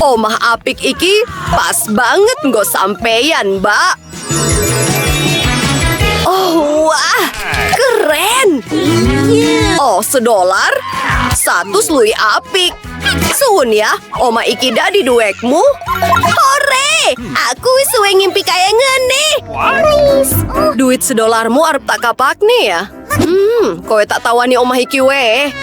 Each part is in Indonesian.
Omah apik iki pas banget nggo sampeyan, Mbak. Oh, wah, keren. Oh, $1. Satu luwih apik. Suwun ya, Oma iki dadi duwekmu. Hore! Aku wis suwe ngimpi kaya ngene. Duit $1mu arep tak kapakne ya. Kowe tak tawani omah iki we.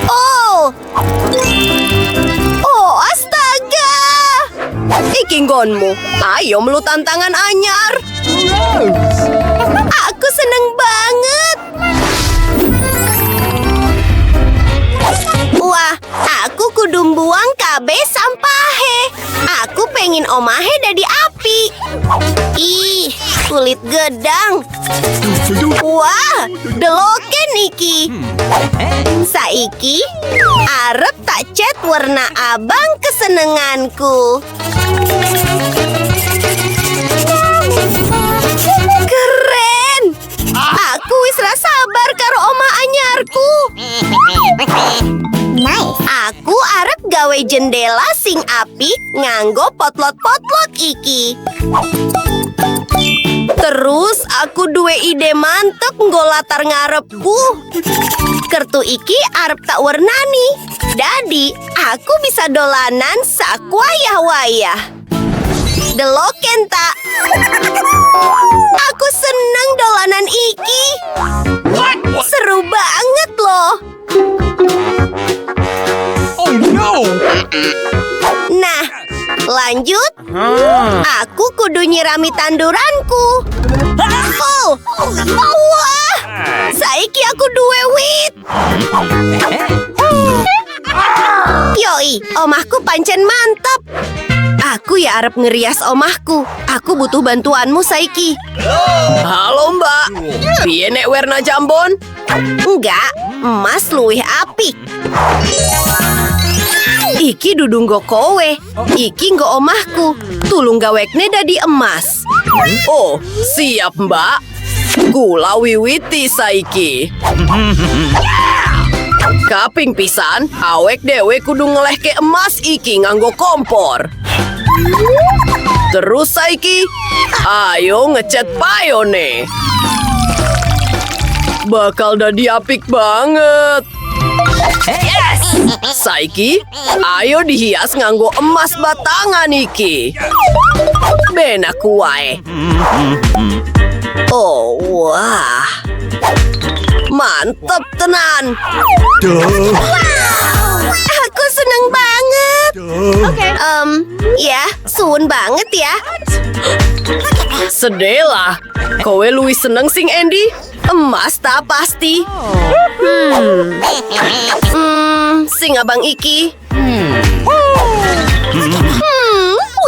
Oh! Oh, astaga! Iki nggonmu. Ayo melu tantangan anyar. Aku seneng banget. Wah, aku kudu buang kabeh sampahe. Aku pengen omahe dadi api. Ih, kulit gedang. Wah, deloken iki. Saiki, arep tak cat warna abang kesenenganku. Keren! Aku wis ra sabar karo omah anyarku. Aku arep gawe jendela sing apik nganggo potlot-potlot iki. Terus aku duwe ide mantep nggo latar ngarepku. Kertu iki arep tak warnani. Dadi, aku bisa dolanan sakwayah-wayah. Deloken tak? Aku seneng dolanan iki. Seru banget loh. Oh no! Nah, lanjut. Aku kudu nyirami tanduranku. Oh, wah! Saiki aku duwe wit. Yoi, omahku pancen mantap. Aku ya arep ngerias omahku. Aku butuh bantuanmu saiki. Halo Mbak, piye nek werna jambon? Enggak, emas luwih apik. Iki dudu nggo kowe. Iki nggo omahku. Tulung gawekne dadi emas. Oh, siap Mbak. Kula wiwiti saiki. Kaping pisan, awek dewe kudu ngelehke emas iki nganggo kompor. Terus saiki, ayo ngecat payone. Bakal dadi apik banget. Yes! Saiki, ayo dihias nganggo emas batangan iki. Ben aku wae. Oh, wah. Mantep tenan. Aku seneng banget. Ya, suun banget ya. Sedela, kowe luwih seneng sing Andy? Emas tak pasti. Sing abang iki.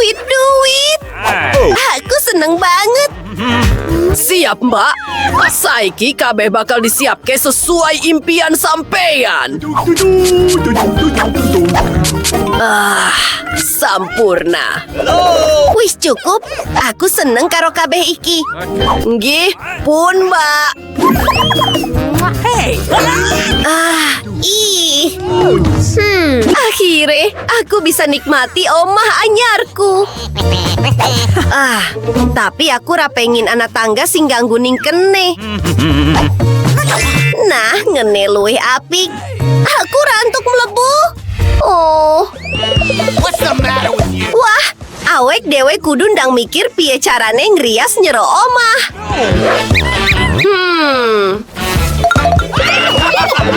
Wit duit. Aku seneng banget. Siap Mbak. Saiki kabeh bakal disiapke sesuai impian sampeyan. Sampurna. Wis cukup. Aku seneng karo kabeh iki. Nggih, pun Mbak. Akhirnya aku bisa nikmati omah anyarku. Tapi aku ra pengin anak tangga sing ganggu ning kene. Nah, ngene luwih apik. Aku rantuk mlebu. Oh. What's the matter with you? Wah, awek dewe kudu ndang mikir piye carane ngrias nyero omah.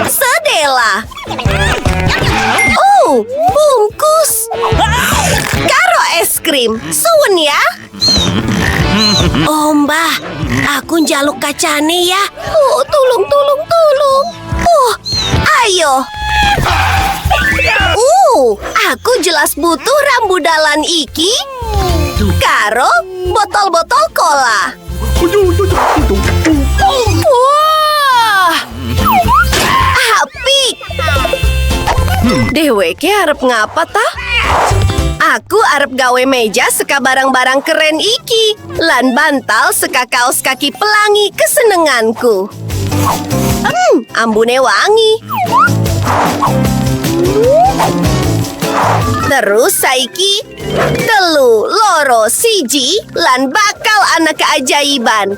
Sedela. Oh, bungkus. Karo es krim. Suwen ya. Oh, Mbah, aku njaluk kacane ya. Oh, tulung. Ayo. Aku jelas butuh rambudalan iki. Karo botol-botol cola. Wah, apik. Deweke arep ngapa ta? Aku arep gawe meja seka barang-barang keren iki. Lan bantal seka kaos kaki pelangi kesenenganku. Ambune wangi. Terus saiki telu loro siji lan bakal ana keajaiban.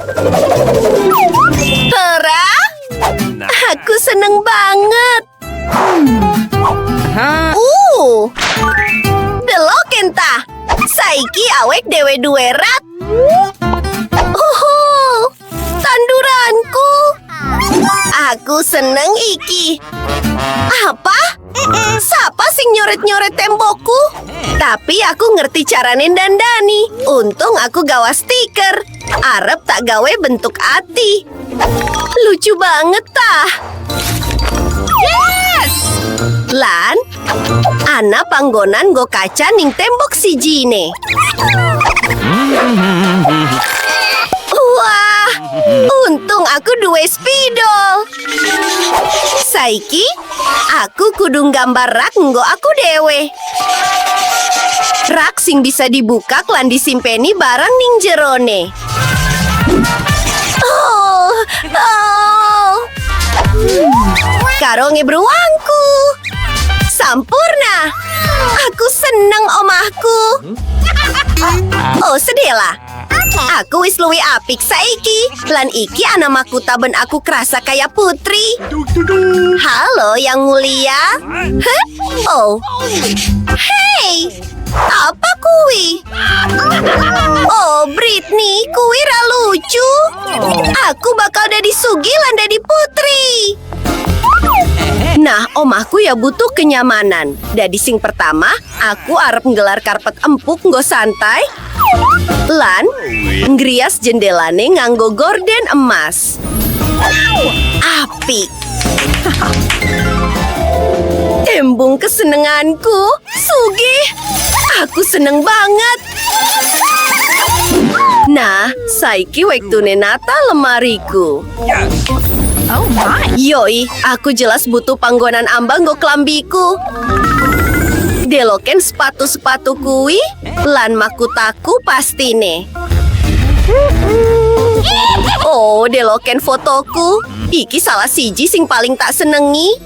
Tera, aku seneng banget. Deloken ta. Saiki awek dewe duwe rat. Tanduranku. Aku seneng iki. Apa? Siapa sing nyoret-nyoret tembokku? Tapi aku ngerti carane dandani. Untung aku gawa stiker. Arep tak gawe bentuk hati. Lucu banget tah. Yes! Lan, ana panggonan go kaca ning tembok sijine. Wah, untung aku duwe spidol. Saiki, aku kudu gambar rak nggo aku dewe. Rak sing bisa dibuka lan disimpeni barang ning jerone. Karo ngebruangku. Sampurna. Aku seneng omahku. Oh, sedela. Aku wis luwih apik saiki. Lan iki ana mahkota ben aku kerasa kayak putri. Halo yang mulia. Hah? Oh. Hey. Apa kuwi? Oh, Britney, kuwi ra lucu. Aku bakal dadi sugih lan dadi putri. Nah, omahku ya butuh kenyamanan. Dadi sing pertama, aku arep nggelar karpet empuk nggo santai. Lan, ngrias jendelane nganggo gorden emas. Apik. Embung kesenenganku, sugih. Aku seneng banget. Nah, saiki wektune nata lemariku. Oh my. Yoi, aku jelas butuh panggonan ambang nggo klambiku. Deloken sepatu-sepatu kuwi lan makutaku pastine. Oh, deloken fotoku. Iki salah siji sing paling tak senengi.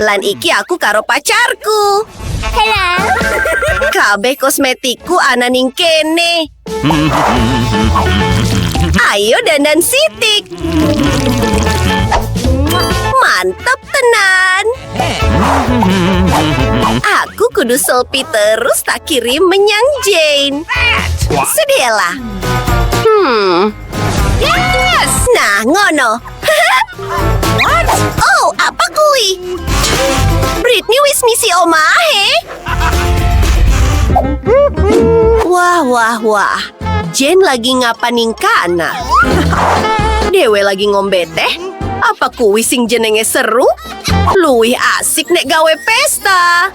Lan iki aku karo pacarku. Hello. Kabeh kosmetikku ana ning kene. Ayo dandan sitik. Mantep tenan. Aku kudu selfie terus tak kirim menyang Jane. Sedela. Yes! Nah, ngono. What? Oh, apa kuwi? Britney wis misi omahe. Wah. Jane lagi ngapa ning kana? Dewe lagi ngombe teh? Apa kuwi sing jenenge seru? Luwih asik nek gawe pesta.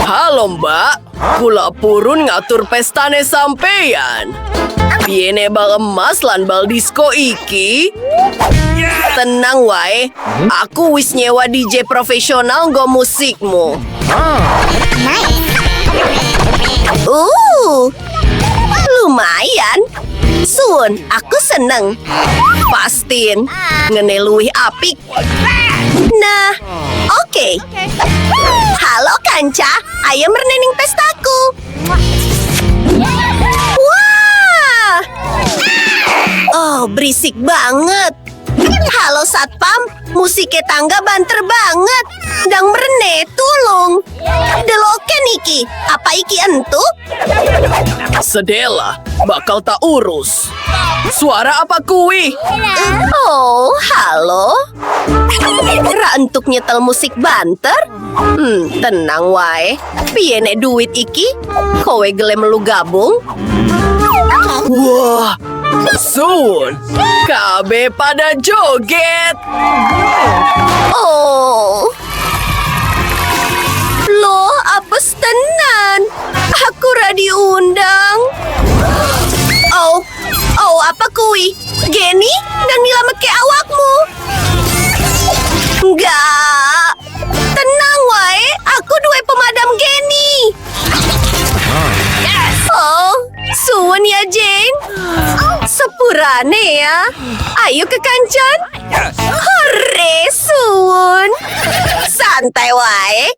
Halo mbak, kula purun ngatur pestane sampeyan. Piye bal emas lan bal disco iki? Tenang wae, aku wis nyewa DJ profesional nggo musikmu. Lumayan. Sun, aku seneng. Pastiin, ngene luwih apik. Nah, oke. Halo Kanca, ayo merening pestaku. Wah! Oh, berisik banget. Halo Satpam, musiknya tangga banter banget. Dang merene, tulung. Deloken iki, apa iki entuk? Sedela, bakal tak urus. Suara apa kuwi? Oh, halo. Ra entuk nyetel musik banter? Tenang wae. Piye nek duit iki? Kowe gelem melu gabung? Wah, Sun, kabeh pada joget. Oh. Loh, apes tenan. Aku ra diundang. Oh, apa kuwi? Geni, dan nilameke awakmu. Enggak. Tenang wae, aku duwe pemadam Geni. Oh, suwun ya Jane. Sepurane ya. Ayo ke kancan. Hore, suwun. Santai wae.